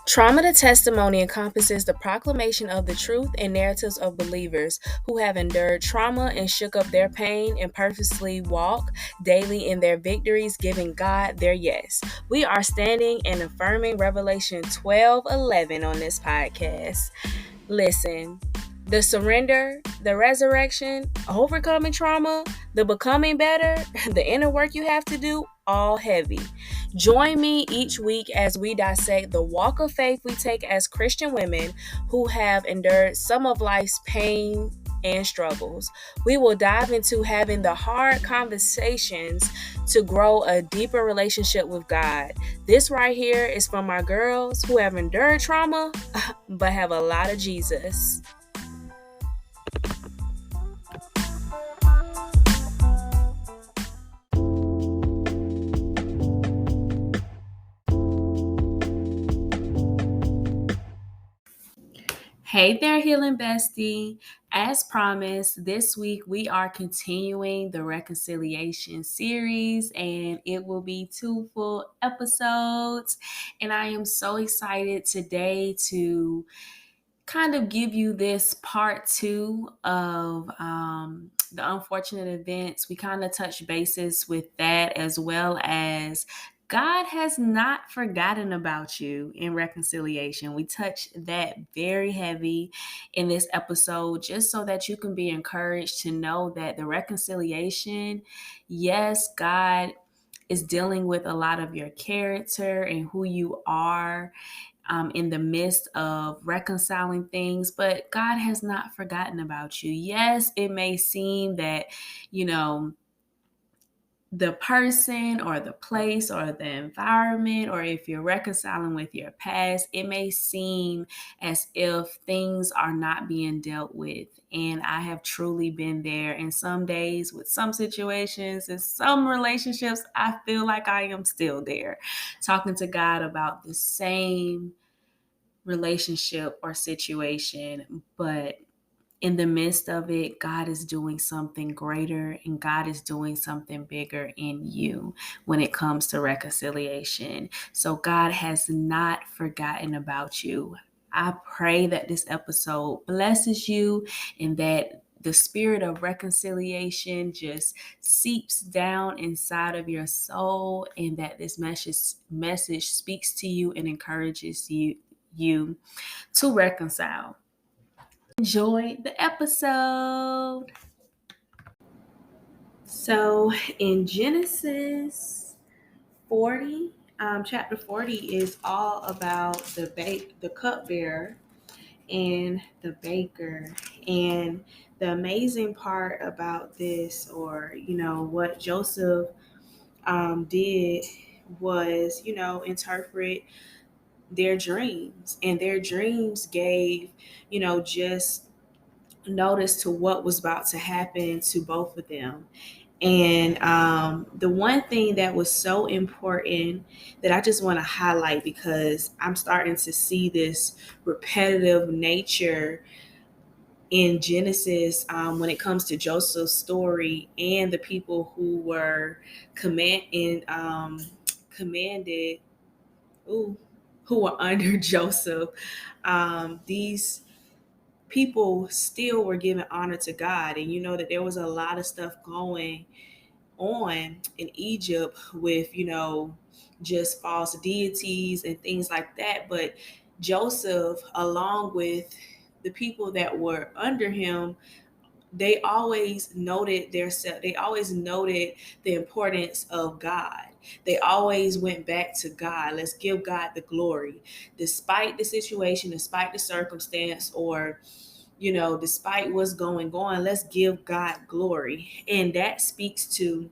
Trauma to testimony encompasses the proclamation of the truth and narratives of believers who have endured trauma and shook up their pain and purposely walk daily in their victories, giving God their yes. We are standing and affirming Revelation 12:11 on this podcast. Listen, the surrender, the resurrection, overcoming trauma, the becoming better, the inner work you have to do, all heavy. Join me each week as we dissect the walk of faith we take as Christian women who have endured some of life's pain and struggles. We will dive into having the hard conversations to grow a deeper relationship with God. This right here is from my girls who have endured trauma but have a lot of Jesus. Hey there, Healing Bestie. As promised, this week we are continuing the reconciliation series, and it will be 2 full episodes. And I am so excited today to kind of give you this part two of the unfortunate events. We kind of touch bases with that, as well as God has not forgotten about you in reconciliation. We touch that very heavy in this episode, just so that you can be encouraged to know that the reconciliation, yes, God is dealing with a lot of your character and who you are in the midst of reconciling things, but God has not forgotten about you. Yes, it may seem that, you know, the person or the place or the environment, or if you're reconciling with your past, it may seem as if things are not being dealt with. And I have truly been there. And some days with some situations and some relationships, I feel like I am still there, talking to God about the same relationship or situation, but in the midst of it, God is doing something greater and God is doing something bigger in you when it comes to reconciliation. So God has not forgotten about you. I pray that this episode blesses you and that the spirit of reconciliation just seeps down inside of your soul, and that this message speaks to you and encourages you to reconcile. Enjoy the episode. So, in Genesis 40, chapter 40 is all about the cupbearer and the baker. And the amazing part about this, or what Joseph did was, interpret their dreams, and their dreams gave, just notice to what was about to happen to both of them. And the one thing that was so important that I just want to highlight, because I'm starting to see this repetitive nature in Genesis when it comes to Joseph's story and the people who were commanded, ooh, who were under Joseph. These people still were giving honor to God. And you know that there was a lot of stuff going on in Egypt with, just false deities and things like that. But Joseph, along with the people that were under him, they always noted the importance of God. They always went back to God. Let's give God the glory, despite the situation, despite the circumstance, or despite what's going on. Let's give God glory. And that speaks to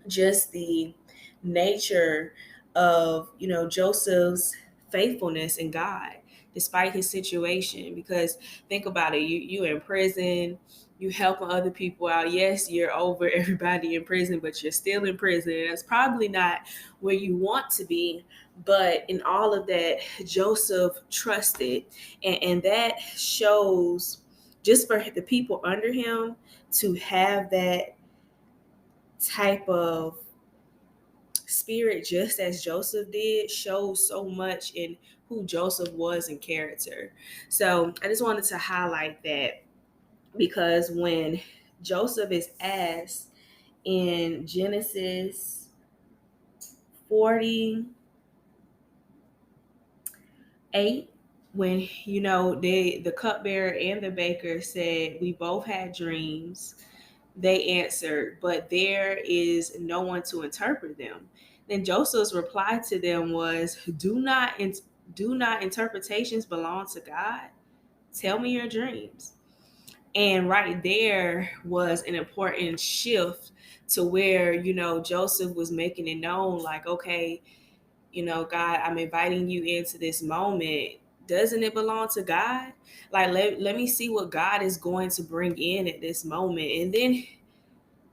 just the nature of Joseph's faithfulness in God despite his situation. Because think about it, you're in prison, you helping other people out. Yes, you're over everybody in prison, but you're still in prison. That's probably not where you want to be, but in all of that, Joseph trusted. And that shows, just for the people under him to have that type of spirit, just as Joseph did, shows so much in who Joseph was in character. So I just wanted to highlight that, because when Joseph is asked in Genesis 48, when the cupbearer and the baker said, we both had dreams, they answered, but there is no one to interpret them. Then Joseph's reply to them was, do not interpretations belong to God? Tell me your dreams. And right there was an important shift to where, Joseph was making it known, like, okay, God, I'm inviting you into this moment. Doesn't it belong to God? Like, let me see what God is going to bring in at this moment. And then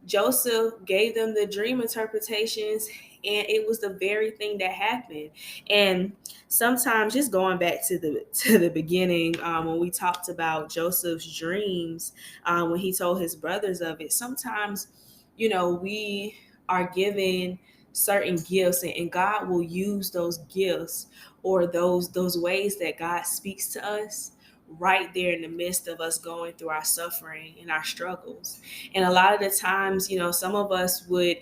Joseph gave them the dream interpretations, and it was the very thing that happened. And sometimes, just going back to the beginning, when we talked about Joseph's dreams, when he told his brothers of it, sometimes, we are given certain gifts, and God will use those gifts, or those ways that God speaks to us, right there in the midst of us going through our suffering and our struggles. And a lot of the times, some of us would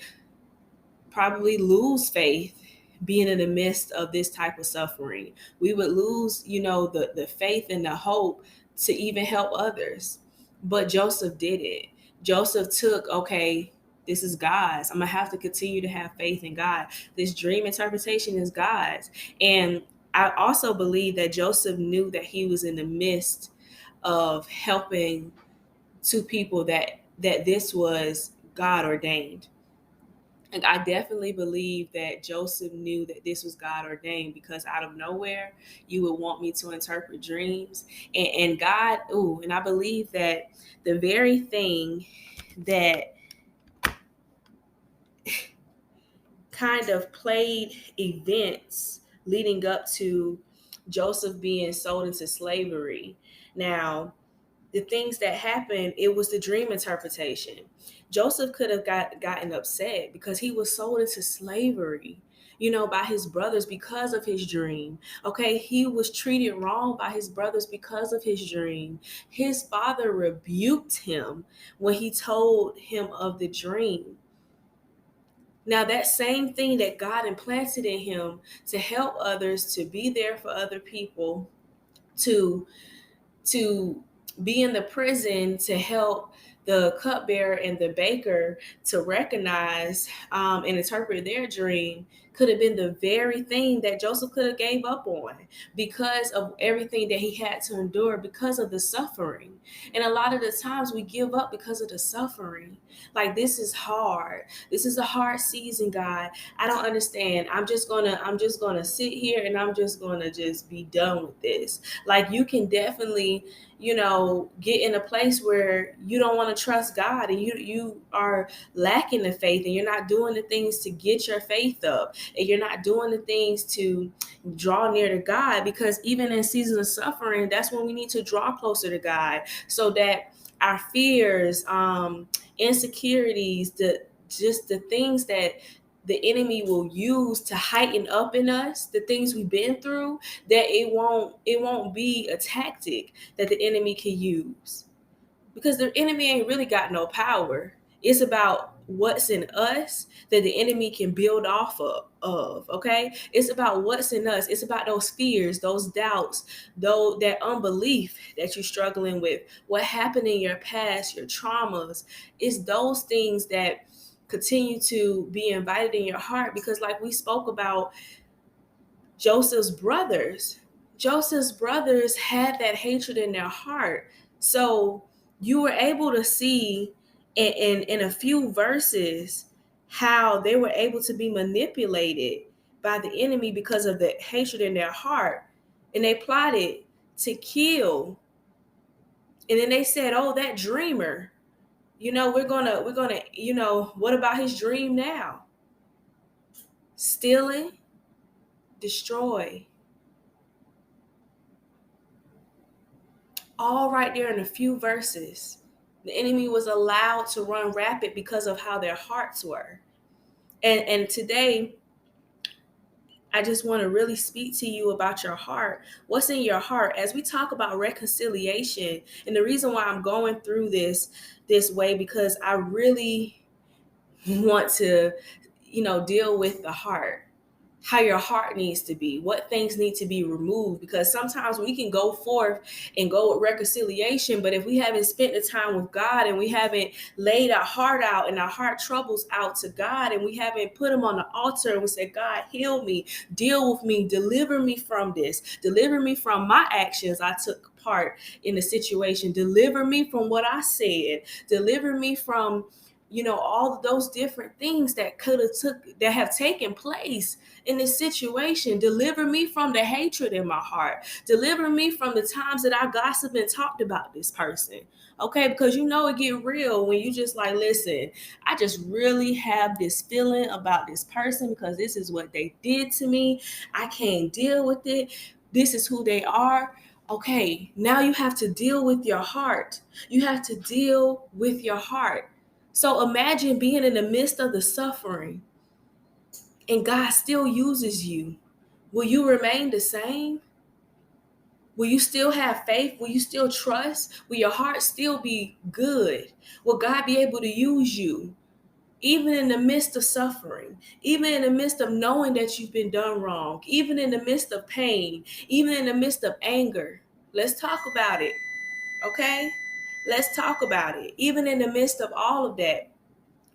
probably lose faith being in the midst of this type of suffering. We would lose, the faith and the hope to even help others. But Joseph did it. Joseph took, okay, this is God's. I'm going to have to continue to have faith in God. This dream interpretation is God's. And I also believe that Joseph knew that he was in the midst of helping two people that this was God ordained. And I definitely believe that Joseph knew that this was God ordained, because out of nowhere, you would want me to interpret dreams. And God, and I believe that the very thing that kind of played events leading up to Joseph being sold into slavery. Now, the things that happened, it was the dream interpretation. Joseph could have gotten upset because he was sold into slavery, by his brothers because of his dream. Okay, he was treated wrong by his brothers because of his dream. His father rebuked him when he told him of the dream. Now, that same thing that God implanted in him to help others, to be there for other people, to be in the prison, to help the cupbearer and the baker to recognize and interpret their dream, could have been the very thing that Joseph could have gave up on, because of everything that he had to endure, because of the suffering. And a lot of the times we give up because of the suffering. Like, this is hard. This is a hard season, God. I don't understand. I'm just gonna sit here, and I'm just gonna just be done with this. Like, you can definitely, get in a place where you don't want to trust God, and you are lacking the faith, and you're not doing the things to get your faith up, and you're not doing the things to draw near to God, because even in seasons of suffering, that's when we need to draw closer to God, so that our fears, insecurities, the things that the enemy will use to heighten up in us, the things we've been through, that it won't be a tactic that the enemy can use, because the enemy ain't really got no power. It's about what's in us that the enemy can build off of. Okay, it's about what's in us. It's about those fears, those doubts, though, that unbelief that you're struggling with, what happened in your past, your traumas. It's those things that continue to be invited in your heart, because, like we spoke about, Joseph's brothers. Joseph's brothers had that hatred in their heart. So you were able to see in a few verses how they were able to be manipulated by the enemy because of the hatred in their heart. And they plotted to kill. And then they said, oh, that dreamer, we're gonna, what about his dream now? Stealing, destroy. All right there in a few verses. The enemy was allowed to run rapid because of how their hearts were. And today, I just want to really speak to you about your heart. What's in your heart as we talk about reconciliation? And the reason why I'm going through this way, because I really want to, deal with the heart, how your heart needs to be, what things need to be removed. Because sometimes we can go forth and go with reconciliation, but if we haven't spent the time with God and we haven't laid our heart out and our heart troubles out to God, and we haven't put them on the altar and we say, God, heal me, deal with me, deliver me from this, deliver me from my actions I took part in the situation, deliver me from what I said, deliver me from all of those different things that have taken place in this situation. Deliver me from the hatred in my heart. Deliver me from the times that I gossiped and talked about this person. Okay, because it get real when you just like, listen, I just really have this feeling about this person because this is what they did to me. I can't deal with it. This is who they are. Okay, now you have to deal with your heart. You have to deal with your heart. So imagine being in the midst of the suffering and God still uses you. Will you remain the same? Will you still have faith? Will you still trust? Will your heart still be good? Will God be able to use you even in the midst of suffering, even in the midst of knowing that you've been done wrong, even in the midst of pain, even in the midst of anger? Let's talk about it, okay? Let's talk about it. Even in the midst of all of that,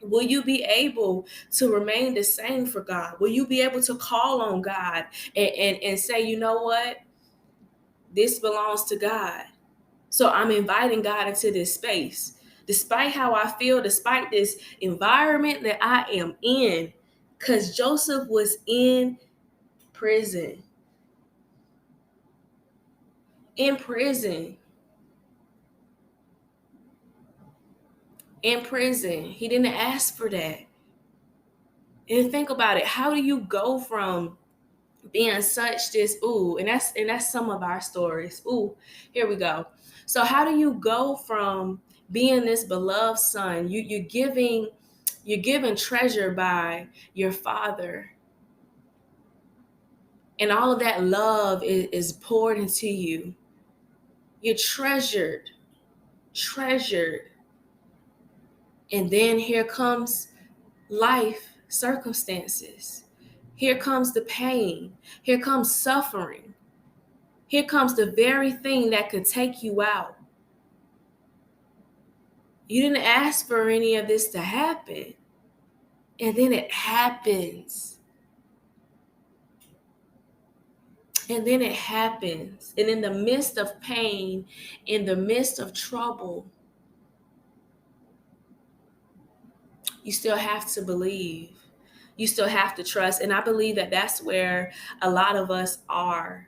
will you be able to remain the same for God? Will you be able to call on God and say, you know what? This belongs to God. So I'm inviting God into this space. Despite how I feel, despite this environment that I am in, because Joseph was in prison. In prison. In prison. He didn't ask for that. And think about it. How do you go from being such this and that's some of our stories. Here we go. So how do you go from being this beloved son, you're given treasure by your father, and all of that love is poured into you. You're treasured, and then here comes life circumstances. Here comes the pain. Here comes suffering. Here comes the very thing that could take you out. You didn't ask for any of this to happen. And then it happens. And then it happens. And in the midst of pain, in the midst of trouble, you still have to believe. You still have to trust. And I believe that that's where a lot of us are.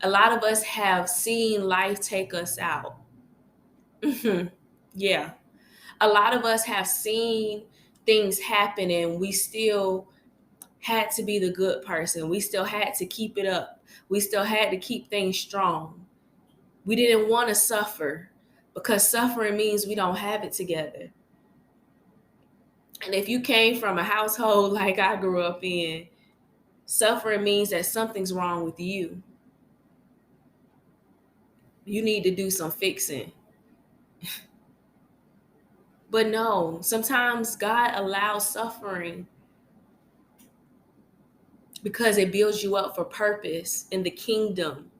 A lot of us have seen life take us out. Yeah. A lot of us have seen things happen and we still had to be the good person. We still had to keep it up. We still had to keep things strong. We didn't want to suffer because suffering means we don't have it together. And if you came from a household like I grew up in, suffering means that something's wrong with you. You need to do some fixing. But no, sometimes God allows suffering because it builds you up for purpose in the kingdom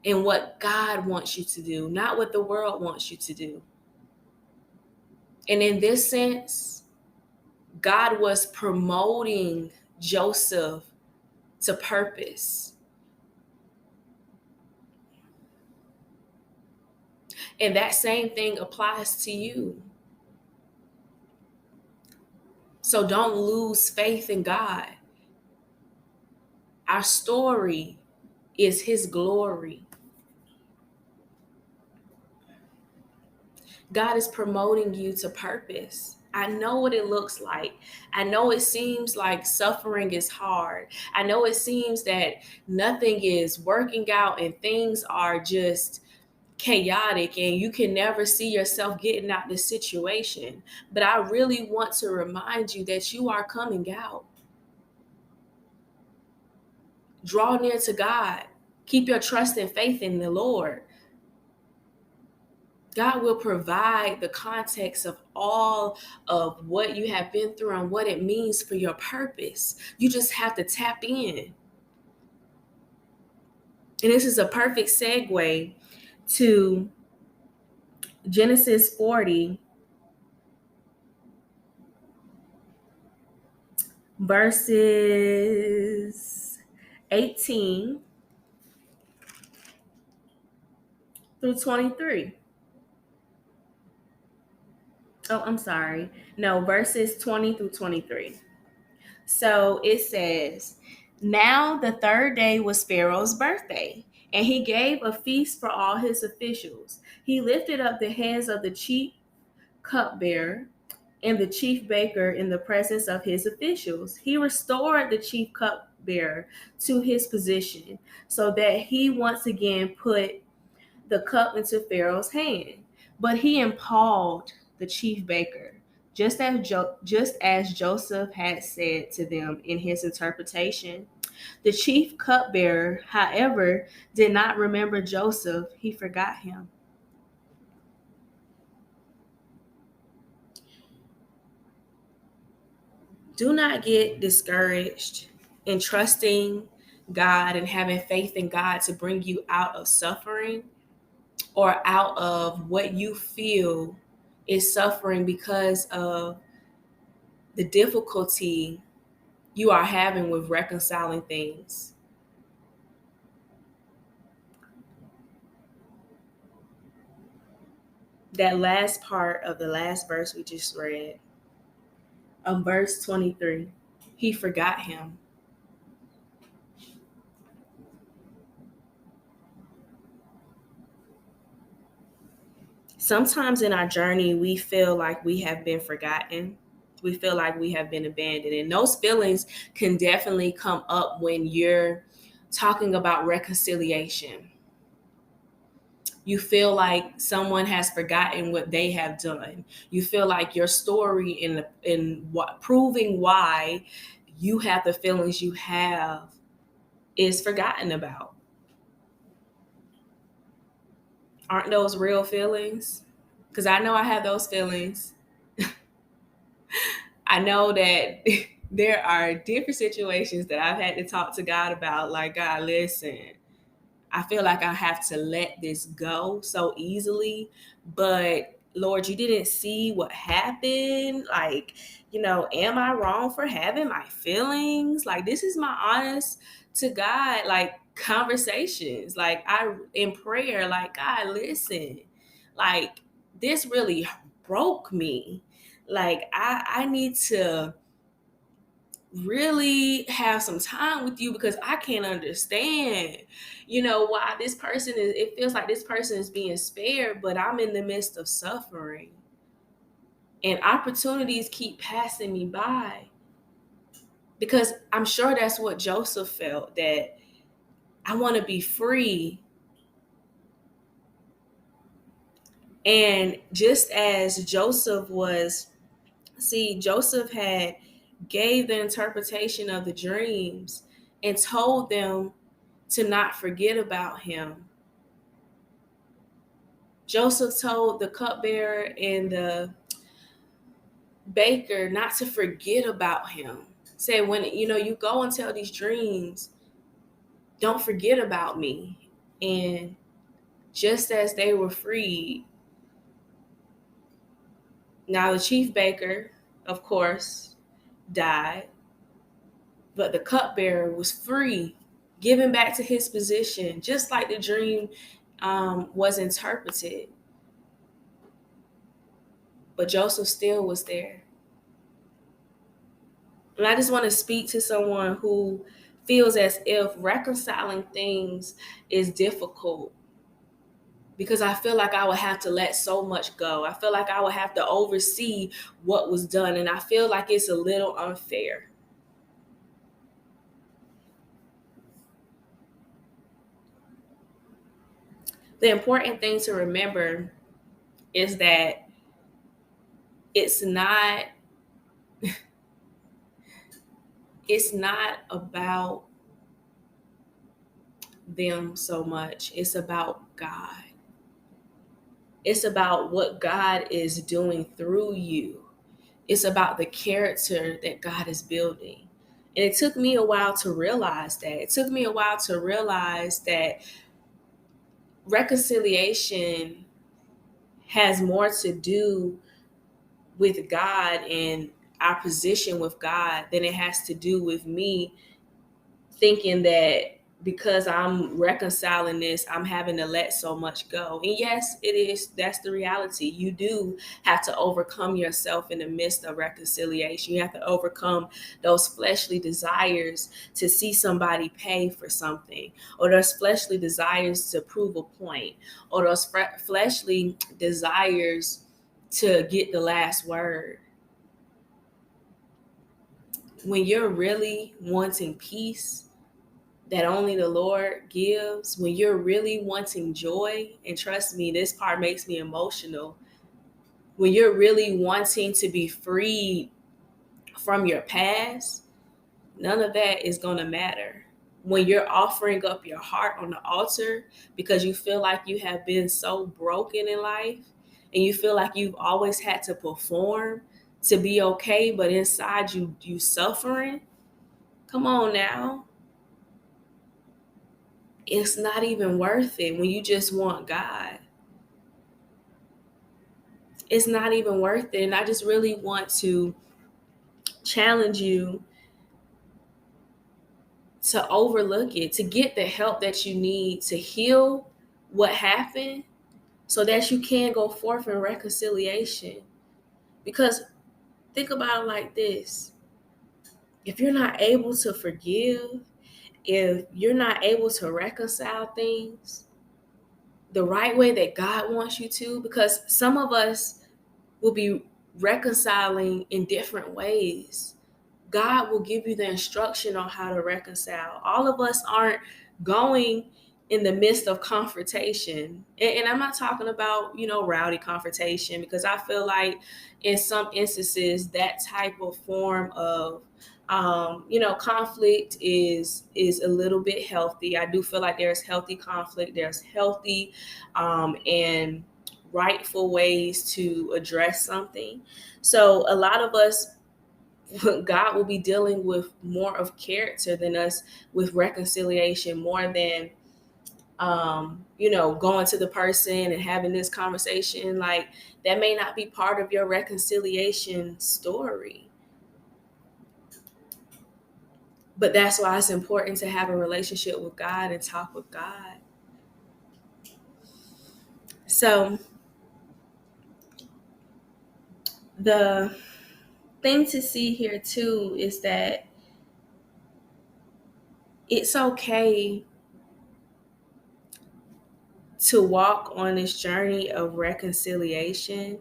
and what God wants you to do, not what the world wants you to do. And in this sense, God was promoting Joseph to purpose. And that same thing applies to you. So don't lose faith in God. Our story is His glory. God is promoting you to purpose. I know what it looks like. I know it seems like suffering is hard. I know it seems that nothing is working out and things are just chaotic and you can never see yourself getting out this situation. But I really want to remind you that you are coming out. Draw near to God. Keep your trust and faith in the Lord. God will provide the context of all of what you have been through and what it means for your purpose. You just have to tap in. And this is a perfect segue to Genesis 40, verses 18 through 23. Oh, I'm sorry. No, verses 20 through 23. So it says, now the third day was Pharaoh's birthday, and he gave a feast for all his officials. He lifted up the heads of the chief cupbearer and the chief baker in the presence of his officials. He restored the chief cupbearer to his position so that he once again put the cup into Pharaoh's hand. But he impaled the chief baker, just as Joseph had said to them in his interpretation. The chief cupbearer, however, did not remember Joseph. He forgot him. Do not get discouraged in trusting God and having faith in God to bring you out of suffering or out of what you feel is suffering because of the difficulty you are having with reconciling things. That last part of the last verse we just read, verse 23, he forgot him. Sometimes in our journey, we feel like we have been forgotten. We feel like we have been abandoned. And those feelings can definitely come up when you're talking about reconciliation. You feel like someone has forgotten what they have done. You feel like your story in what proving why you have the feelings you have is forgotten about. Aren't those real feelings? Because I know I have those feelings. I know that there are different situations that I've had to talk to God about. Like, God, listen, I feel like I have to let this go so easily, but Lord, you didn't see what happened. Like, am I wrong for having my feelings? Like, this is my honest to God, like, conversations. Like, I, in prayer, like, God, listen, like, this really broke me. Like, I need to really have some time with you because I can't understand, why this person is, it feels like this person is being spared, but I'm in the midst of suffering and opportunities keep passing me by. Because I'm sure that's what Joseph felt, that I want to be free. And just as Joseph had gave the interpretation of the dreams and told them to not forget about him. Joseph told the cupbearer and the baker not to forget about him. Said, when you go and tell these dreams, don't forget about me. And just as they were freed, now the chief baker, of course, died, but the cupbearer was free, given back to his position, just like the dream was interpreted. But Joseph still was there. And I just want to speak to someone who feels as if reconciling things is difficult, because I feel like I would have to let so much go. I feel like I would have to oversee what was done, and I feel like it's a little unfair. The important thing to remember is that it's not it's not about them so much. It's about God. It's about what God is doing through you. It's about the character that God is building. And it took me a while to realize that. It took me a while to realize that reconciliation has more to do with God and our position with God than it has to do with me thinking that because I'm reconciling this, I'm having to let so much go. And yes, it is. That's the reality. You do have to overcome yourself in the midst of reconciliation. You have to overcome those fleshly desires to see somebody pay for something, or those fleshly desires to prove a point, or those fleshly desires to get the last word. When you're really wanting peace that only the Lord gives, when you're really wanting joy, and trust me, this part makes me emotional. When you're really wanting to be freed from your past, none of that is going to matter. When you're offering up your heart on the altar because you feel like you have been so broken in life and you feel like you've always had to perform to be okay, but inside you suffering, come on now. It's not even worth it when you just want God. It's not even worth it. And I just really want to challenge you to overlook it, to get the help that you need to heal what happened so that you can go forth in reconciliation. Because think about it like this: if you're not able to forgive, if you're not able to reconcile things the right way that God wants you to, because some of us will be reconciling in different ways. God will give you the instruction on how to reconcile. All of us aren't going in the midst of confrontation. And I'm not talking about, rowdy confrontation, because I feel like in some instances that type of form of conflict is a little bit healthy. I do feel like there's healthy conflict, there's healthy and rightful ways to address something. So a lot of us, God will be dealing with more of character than us with reconciliation, more than going to the person and having this conversation. Like, that may not be part of your reconciliation story. But that's why it's important to have a relationship with God and talk with God. So the thing to see here too is that it's okay to walk on this journey of reconciliation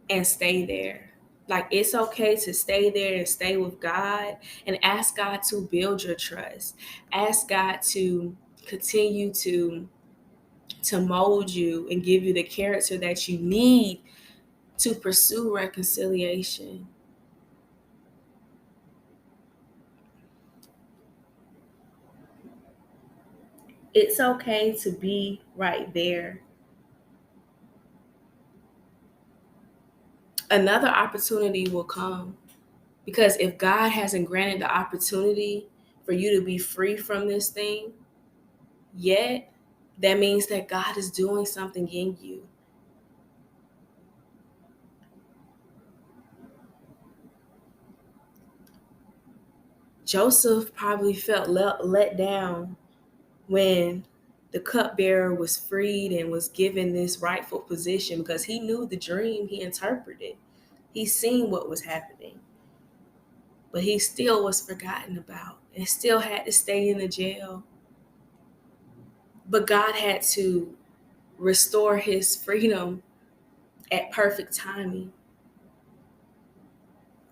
and stay there. Like, it's okay to stay there and stay with God and ask God to build your trust. Ask God to continue to mold you and give you the character that you need to pursue reconciliation. It's okay to be right there. Another opportunity will come, because if God hasn't granted the opportunity for you to be free from this thing yet, that means that God is doing something in you. Joseph probably felt let down when the cupbearer was freed and was given this rightful position, because he knew the dream, he interpreted, he seen what was happening, but he still was forgotten about and still had to stay in the jail. But God had to restore his freedom at perfect timing,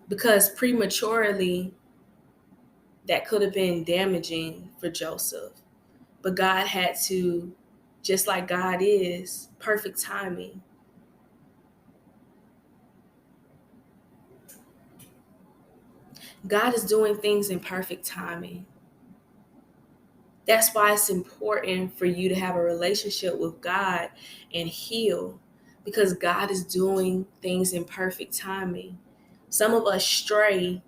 because prematurely that could have been damaging for Joseph. But God had to, just like God is, perfect timing. God is doing things in perfect timing. That's why it's important for you to have a relationship with God and heal, because God is doing things in perfect timing. Some of us stray,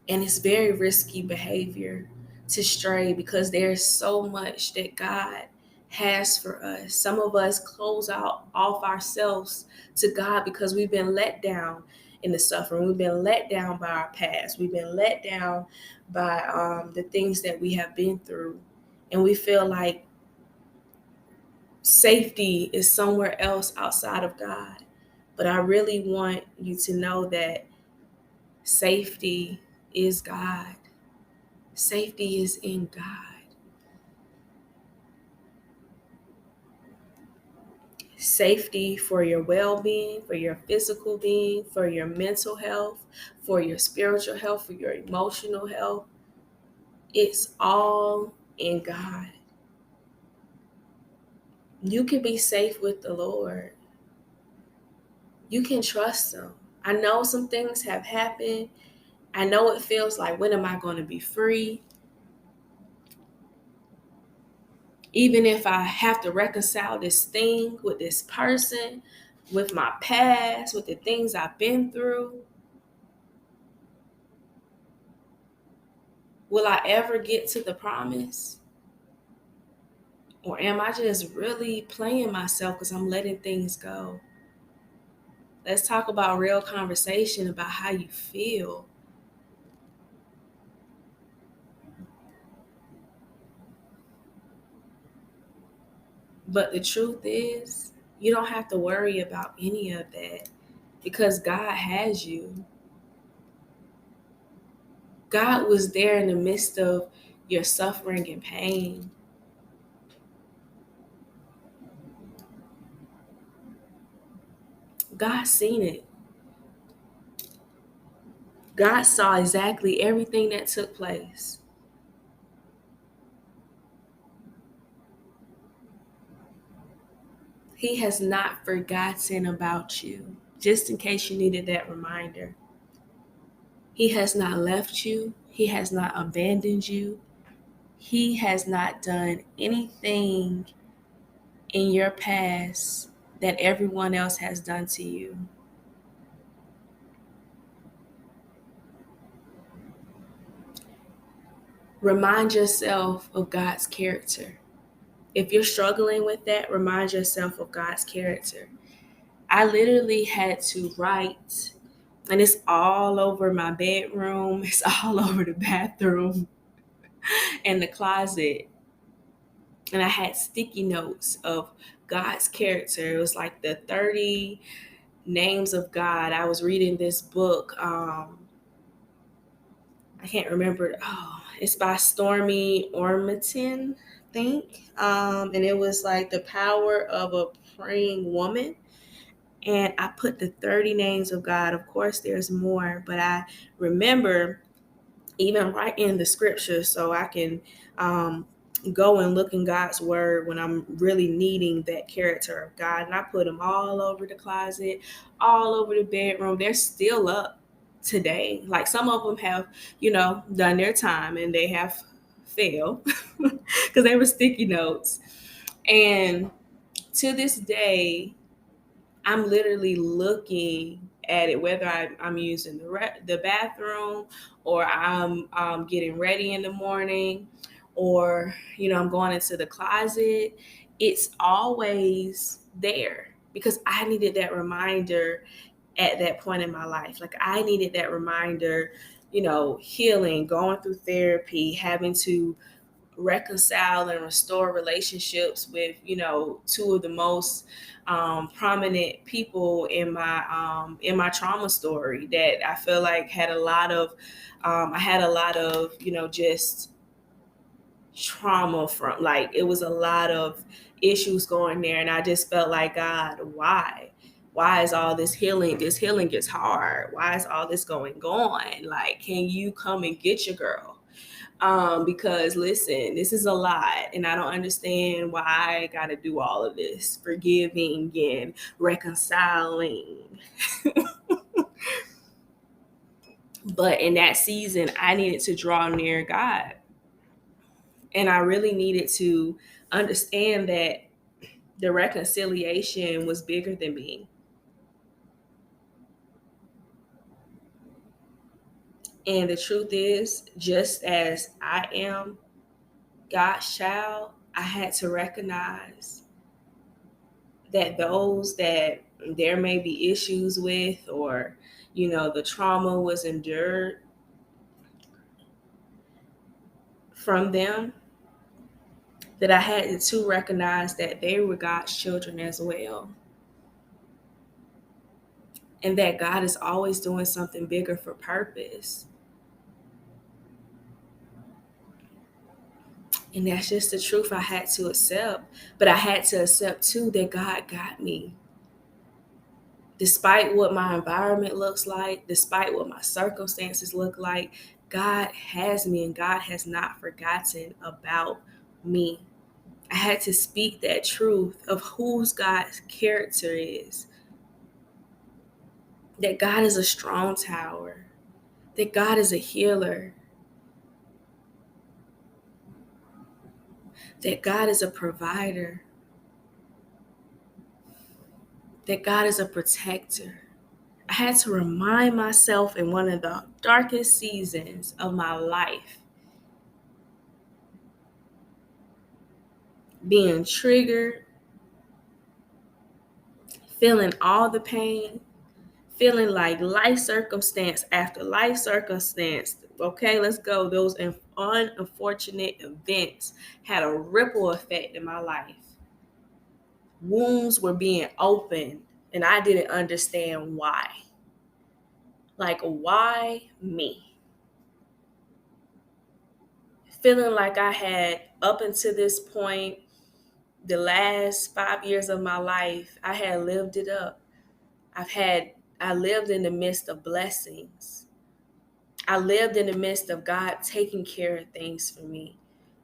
and it's very risky behavior to stray because there's so much that God has for us. Some of us close out off ourselves to God because we've been let down in the suffering. We've been let down by our past. We've been let down by the things that we have been through. And we feel like safety is somewhere else outside of God. But I really want you to know that safety is God. Safety is in God. Safety for your well-being, for your physical being, for your mental health, for your spiritual health, for your emotional health. It's all in God. You can be safe with the Lord. You can trust Him. I know some things have happened. I know it feels like, when am I going to be free? Even if I have to reconcile this thing with this person, with my past, with the things I've been through, will I ever get to the promise? Or am I just really playing myself because I'm letting things go? Let's talk about real conversation about how you feel. But the truth is, you don't have to worry about any of that because God has you. God was there in the midst of your suffering and pain. God seen it. God saw exactly everything that took place. He has not forgotten about you, just in case you needed that reminder. He has not left you. He has not abandoned you. He has not done anything in your past that everyone else has done to you. Remind yourself of God's character. If you're struggling with that, remind yourself of God's character. I literally had to write, and it's all over my bedroom, it's all over the bathroom and the closet. And I had sticky notes of God's character. It was like the 30 names of God. I was reading this book. I can't remember. Oh, it's by Stormy Ormington, I think. And it was like the power of a praying woman. And I put the 30 names of God. Of course, there's more, but I remember even writing the scriptures so I can go and look in God's word when I'm really needing that character of God. And I put them all over the closet, all over the bedroom. They're still up today. Like, some of them have, done their time and they have failed because they were sticky notes. And to this day, I'm literally looking at it, whether I'm using the bathroom, or I'm getting ready in the morning, or I'm going into the closet. It's always there because I needed that reminder at that point in my life. Like, I needed that reminder, healing, going through therapy, having to reconcile and restore relationships with two of the most prominent people in my trauma story, that I feel like had a lot of I had a lot of just trauma from. Like, it was a lot of issues going there, and I just felt like, God, why is all this healing gets hard? Why is all this going on? Like, can you come and get your girl? Because listen, this is a lot, and I don't understand why I got to do all of this forgiving and reconciling. But in that season, I needed to draw near God. And I really needed to understand that the reconciliation was bigger than me. And the truth is, just as I am God's child, I had to recognize that those that there may be issues with, or, the trauma was endured from them, that I had to recognize that they were God's children as well. And that God is always doing something bigger for purpose. And that's just the truth I had to accept. But I had to accept too that God got me. Despite what my environment looks like, despite what my circumstances look like, God has me and God has not forgotten about me. I had to speak that truth of whose God's character is. That God is a strong tower. That God is a healer. That God is a provider. That God is a protector. I had to remind myself in one of the darkest seasons of my life, being triggered, feeling all the pain, feeling like life circumstance after life circumstance. Okay, let's go. Those unfortunate events had a ripple effect in my life. Wounds were being opened, and I didn't understand why. Like, why me? Feeling like I had, up until this point, the last 5 years of my life, I had lived it up. I lived in the midst of blessings. I lived in the midst of God taking care of things for me.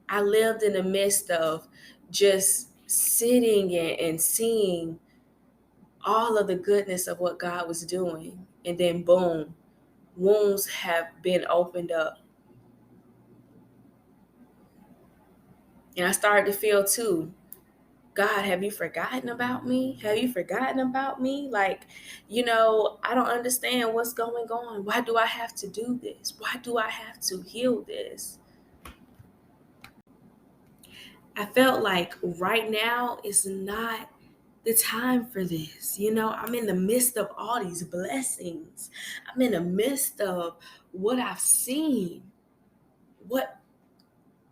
I lived in the midst of just sitting and seeing all of the goodness of what God was doing. And then boom, wounds have been opened up. And I started to feel too, God, have you forgotten about me? Have you forgotten about me? Like, I don't understand what's going on. Why do I have to do this? Why do I have to heal this? I felt like right now is not the time for this. I'm in the midst of all these blessings. I'm in the midst of what I've seen. What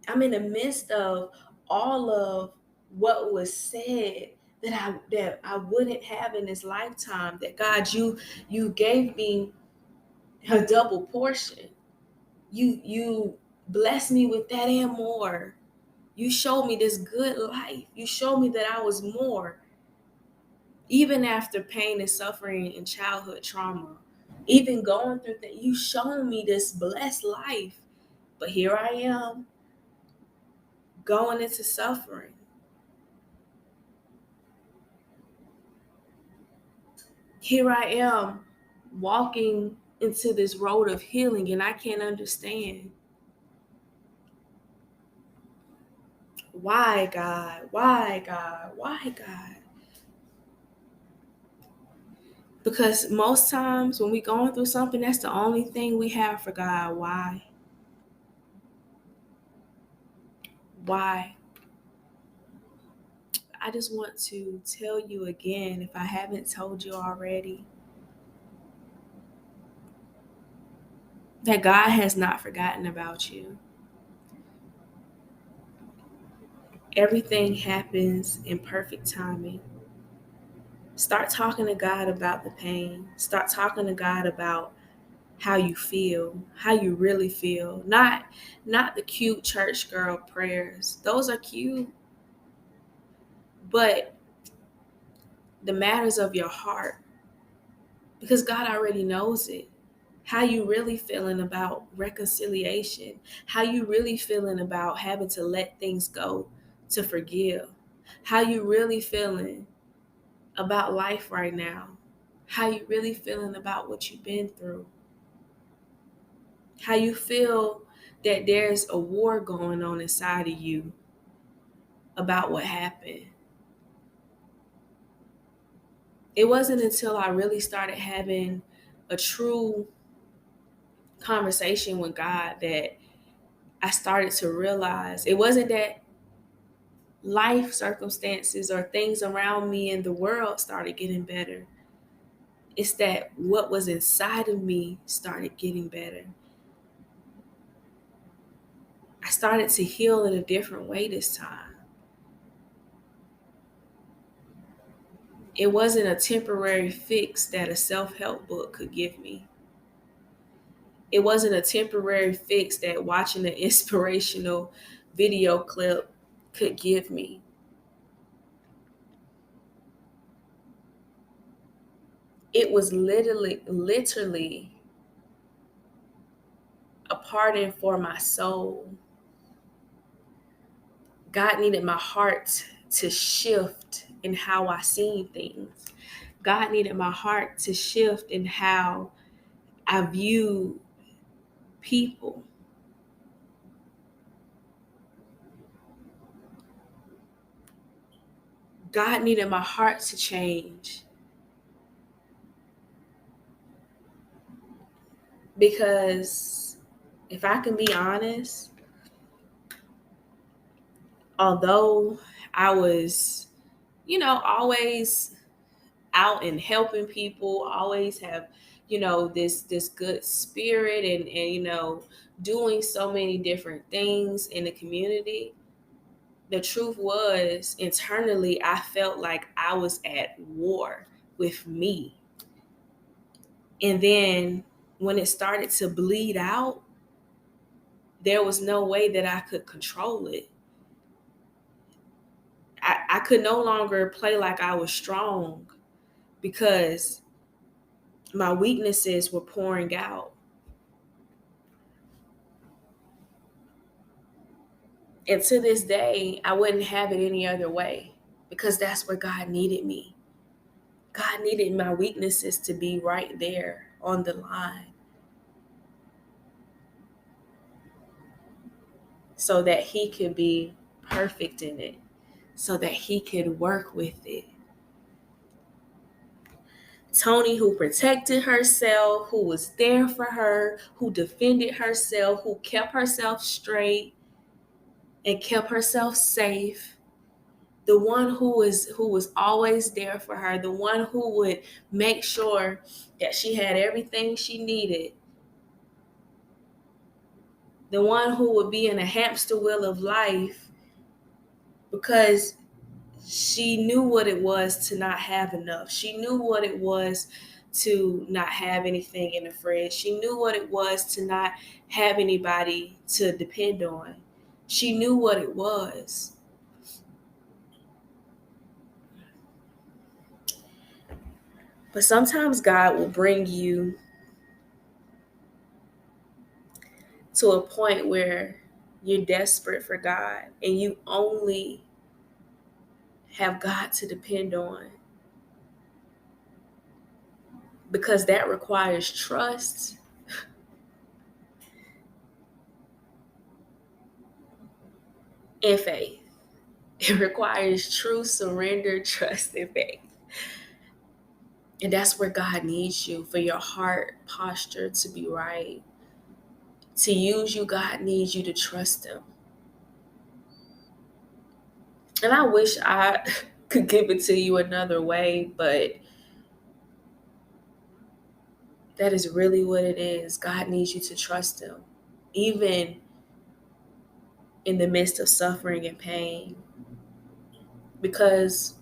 I'm in the midst of all of what was said that I wouldn't have in this lifetime. That God, you gave me a double portion. You blessed me with that and more. You showed me this good life. You showed me that I was more. Even after pain and suffering and childhood trauma, even going through that, you showed me this blessed life. But here I am going into suffering. Here I am walking into this road of healing, and I can't understand. Why, God? Why, God? Why, God? Because most times when we're going through something, that's the only thing we have for God. Why? Why? I just want to tell you again, if I haven't told you already, that God has not forgotten about you. Everything happens in perfect timing. Start talking to God about the pain. Start talking to God about how you feel, how you really feel. Not the cute church girl prayers. Those are cute, but the matters of your heart, because God already knows it. How you really feeling about reconciliation? How you really feeling about having to let things go, to forgive? How you really feeling about life right now? How you really feeling about what you've been through? How you feel that there's a war going on inside of you about what happened. It wasn't until I really started having a true conversation with God that I started to realize it wasn't that life circumstances or things around me in the world started getting better. It's that what was inside of me started getting better. I started to heal in a different way this time. It wasn't a temporary fix that a self-help book could give me. It wasn't a temporary fix that watching an inspirational video clip could give me. It was literally a pardon for my soul. God needed my heart to shift in how I seen things. God needed my heart to shift in how I view people. God needed my heart to change. Because if I can be honest, although I was, always out and helping people, always have, this good spirit and doing so many different things in the community, the truth was internally I felt like I was at war with me. And then when it started to bleed out, there was no way that I could control it. I could no longer play like I was strong because my weaknesses were pouring out. And to this day, I wouldn't have it any other way because that's where God needed me. God needed my weaknesses to be right there on the line so that He could be perfect in it, so that He could work with it. Tony, who protected herself, who was there for her, who defended herself, who kept herself straight and kept herself safe, the one who was always there for her, the one who would make sure that she had everything she needed, the one who would be in a hamster wheel of life because she knew what it was to not have enough. She knew what it was to not have anything in the fridge. She knew what it was to not have anybody to depend on. She knew what it was. But sometimes God will bring you to a point where you're desperate for God and you only have God to depend on, because that requires trust and faith. It requires true surrender, trust, and faith. And that's where God needs you, for your heart posture to be right. To use you, God needs you to trust Him. And I wish I could give it to you another way, but that is really what it is. God needs you to trust Him, even in the midst of suffering and pain. Because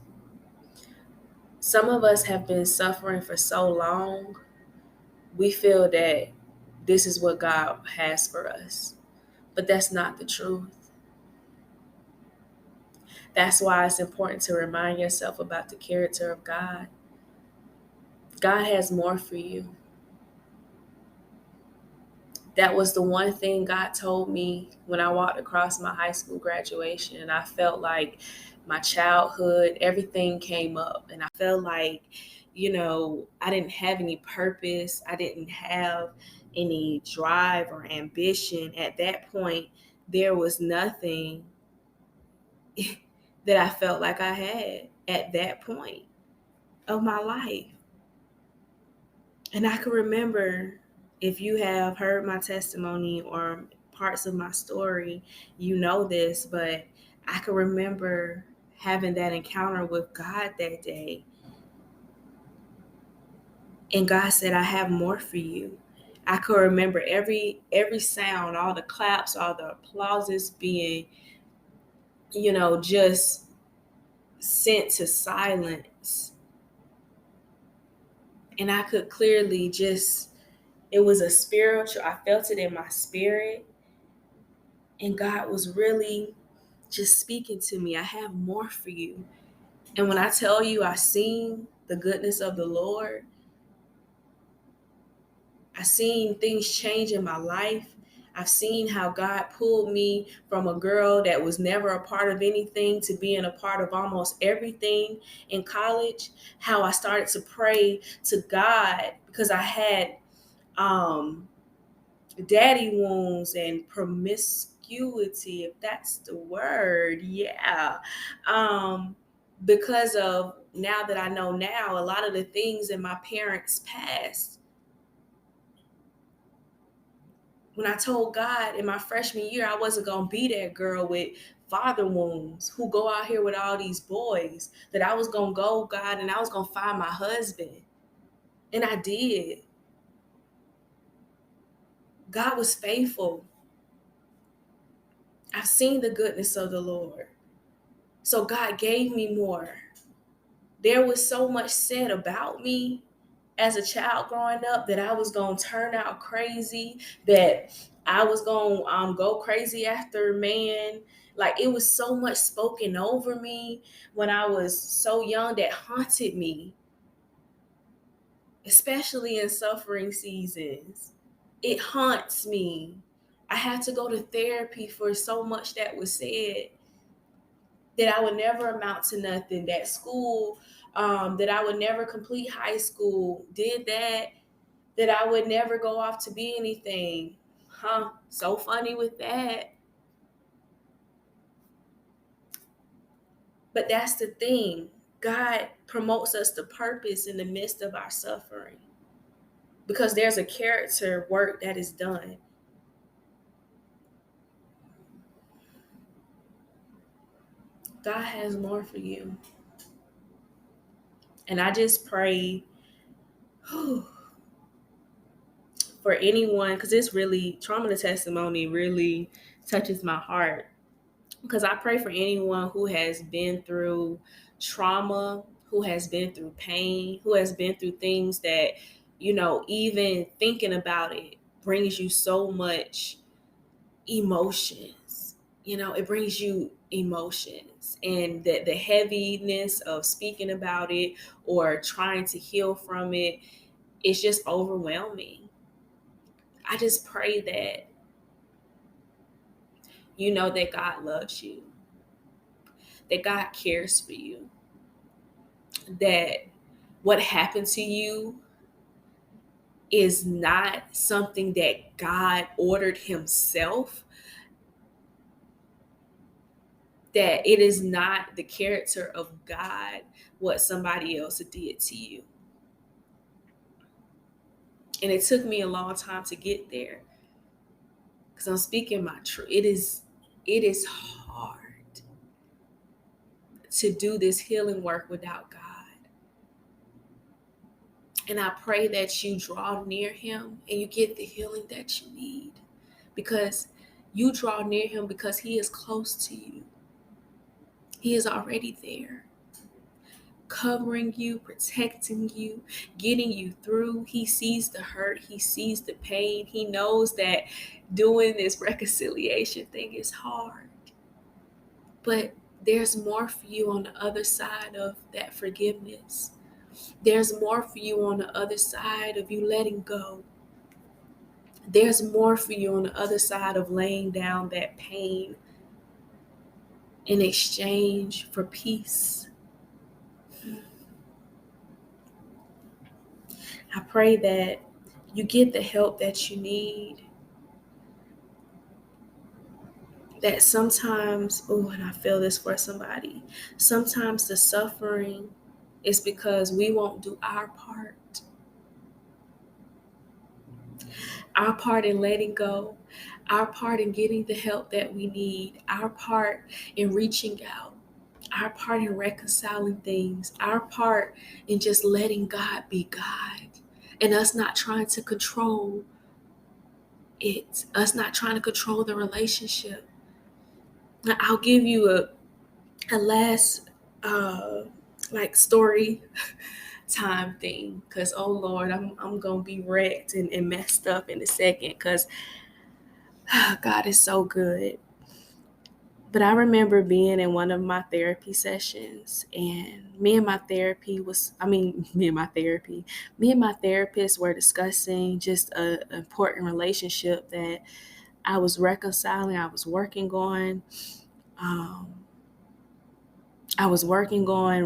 some of us have been suffering for so long, we feel that this is what God has for us. But that's not the truth. That's why it's important to remind yourself about the character of God. God has more for you. That was the one thing God told me when I walked across my high school graduation. And I felt like my childhood, everything came up. And I felt like, I didn't have any purpose. I didn't have any drive or ambition. At that point, there was nothing that I felt like I had at that point of my life. And I can remember, if you have heard my testimony or parts of my story, you know this, but I can remember having that encounter with God that day. And God said, I have more for you. I could remember every sound, all the claps, all the applauses being, just sent to silence. And I could clearly it was a spiritual, I felt it in my spirit. And God was really just speaking to me. I have more for you. And when I tell you I seen the goodness of the Lord, I seen things change in my life. I've seen how God pulled me from a girl that was never a part of anything to being a part of almost everything in college. How I started to pray to God because I had daddy wounds and promiscuity, if that's the word. Yeah. Because of, now that I know now, a lot of the things in my parents' past. When I told God in my freshman year I wasn't going to be that girl with father wounds who go out here with all these boys, that I was going to go, God, and I was going to find my husband. And I did. God was faithful. I've seen the goodness of the Lord. So God gave me more. There was so much said about me as a child growing up that I was going to turn out crazy, that I was going to go crazy after man. Like, it was so much spoken over me when I was so young that haunted me, especially in suffering seasons. It haunts me. I had to go to therapy for so much that was said, that I would never amount to nothing, that school, that I would never complete high school, did that I would never go off to be anything. So funny with that. But that's the thing. God promotes us to purpose in the midst of our suffering, because there's a character work that is done. God has more for you. And I just pray for anyone, because it's really, trauma to testimony really touches my heart. Because I pray for anyone who has been through trauma, who has been through pain, who has been through things that, even thinking about it brings you so much emotions. It brings you emotions, and the heaviness of speaking about it or trying to heal from it, it's just overwhelming. I just pray that you know that God loves you, that God cares for you, that what happened to you is not something that God ordered himself, that it is not the character of God what somebody else did to you. And it took me a long time to get there, because I'm speaking my truth. It is hard to do this healing work without God. And I pray that you draw near him and you get the healing that you need, because you draw near him because he is close to you. He is already there, covering you, protecting you, getting you through. He sees the hurt. He sees the pain. He knows that doing this reconciliation thing is hard. But there's more for you on the other side of that forgiveness. There's more for you on the other side of you letting go. There's more for you on the other side of laying down that pain in exchange for peace. I pray that you get the help that you need. That sometimes, oh, and I feel this for somebody, sometimes the suffering is because we won't do our part. Our part in letting go, our part in getting the help that we need, our part in reaching out, our part in reconciling things, our part in just letting God be God, and us not trying to control it, us not trying to control the relationship. Now, I'll give you a last like story time thing, because oh Lord, I'm gonna be wrecked and messed up in a second, because God is so good. But I remember being in one of my therapy sessions, and me and my therapist were discussing just an important relationship that I was reconciling, um,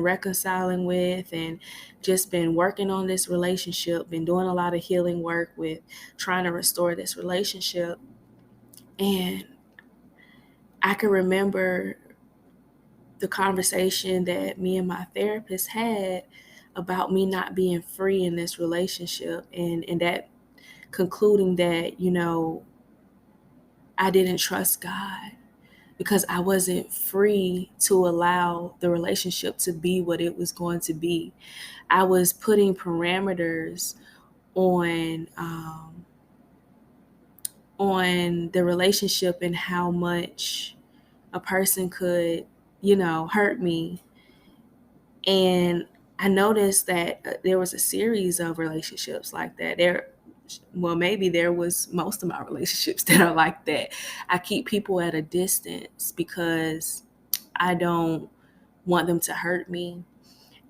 reconciling with, and just been working on this relationship, been doing a lot of healing work with trying to restore this relationship. And I can remember the conversation that me and my therapist had about me not being free in this relationship, and that concluding that, I didn't trust God because I wasn't free to allow the relationship to be what it was going to be. I was putting parameters on the relationship and how much a person could, hurt me. And I noticed that there was a series of relationships like that. Maybe there was most of my relationships that are like that. I keep people at a distance because I don't want them to hurt me.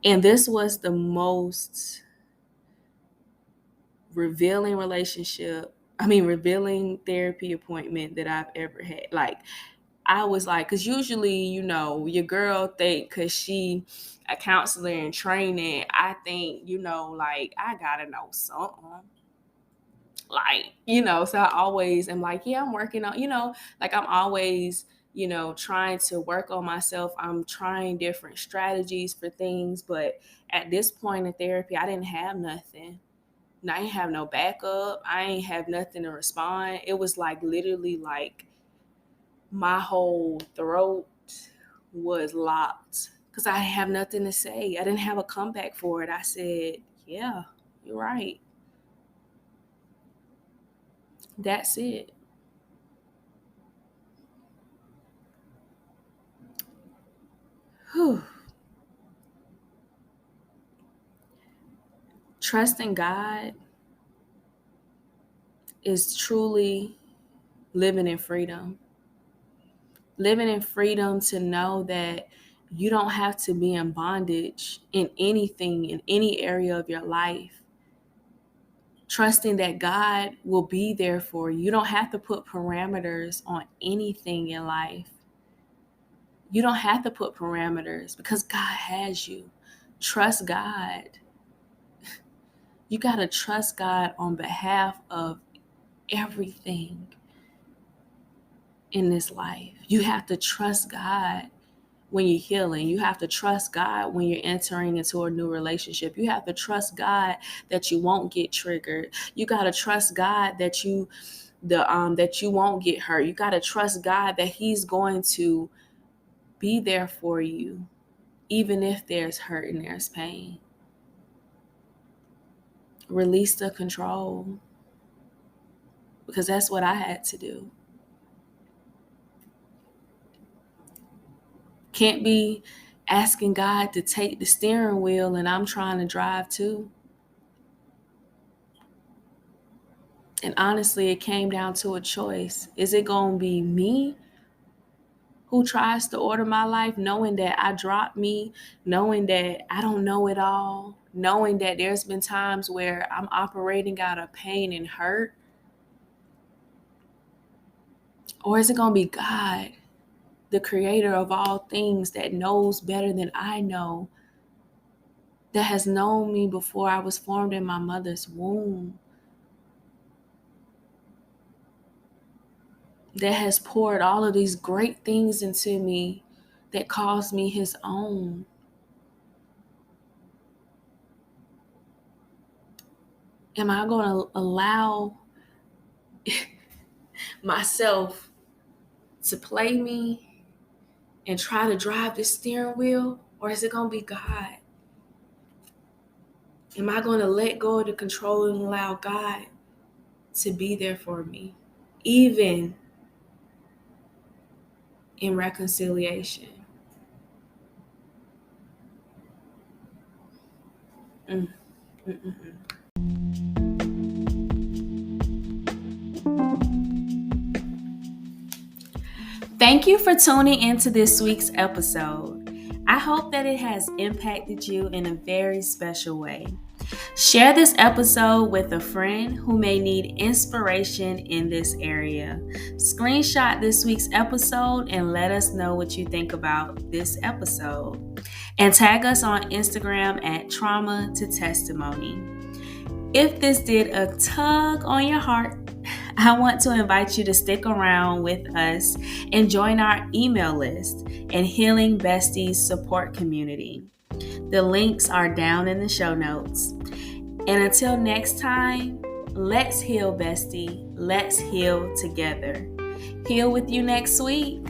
And this was the most revealing therapy appointment that I've ever had. Like, I was like, because usually, your girl think, because she a counselor in training, I think, like, I gotta know something. Like, so I always am like, yeah, I'm working on, like, I'm always, trying to work on myself. I'm trying different strategies for things. But at this point in therapy, I didn't have nothing. And I ain't have no backup. I ain't have nothing to respond. It was like literally like my whole throat was locked because I didn't have nothing to say. I didn't have a comeback for it. I said, yeah, you're right. That's it. Whew. Trusting God is truly living in freedom. Living in freedom to know that you don't have to be in bondage in anything, in any area of your life. Trusting that God will be there for you. You don't have to put parameters on anything in life. You don't have to put parameters because God has you. Trust God. You got to trust God on behalf of everything in this life. You have to trust God when you're healing. You have to trust God when you're entering into a new relationship. You have to trust God that you won't get triggered. You got to trust God that that you won't get hurt. You got to trust God that He's going to be there for you, even if there's hurt and there's pain. Release the control, because that's what I had to do. Can't be asking God to take the steering wheel and I'm trying to drive too. And honestly, it came down to a choice. Is it going to be me who tries to order my life, knowing that I dropped me, knowing that I don't know it all, knowing that there's been times where I'm operating out of pain and hurt? Or is it going to be God the creator of all things that knows better than I know, that has known me before I was formed in my mother's womb, that has poured all of these great things into me, that calls me his own. Am I going to allow myself to play me and try to drive the steering wheel? Or is it going to be God? Am I going to let go of the control and allow God to be there for me, even in reconciliation? Mm, mm, mm, mm. Thank you for tuning into this week's episode. I hope that it has impacted you in a very special way. Share this episode with a friend who may need inspiration in this area. Screenshot this week's episode and let us know what you think about this episode. And tag us on Instagram at Trauma to Testimony. If this did a tug on your heart, I want to invite you to stick around with us and join our email list and Healing Bestie support community. The links are down in the show notes. And until next time, let's heal, bestie. Let's heal together. Heal with you next week.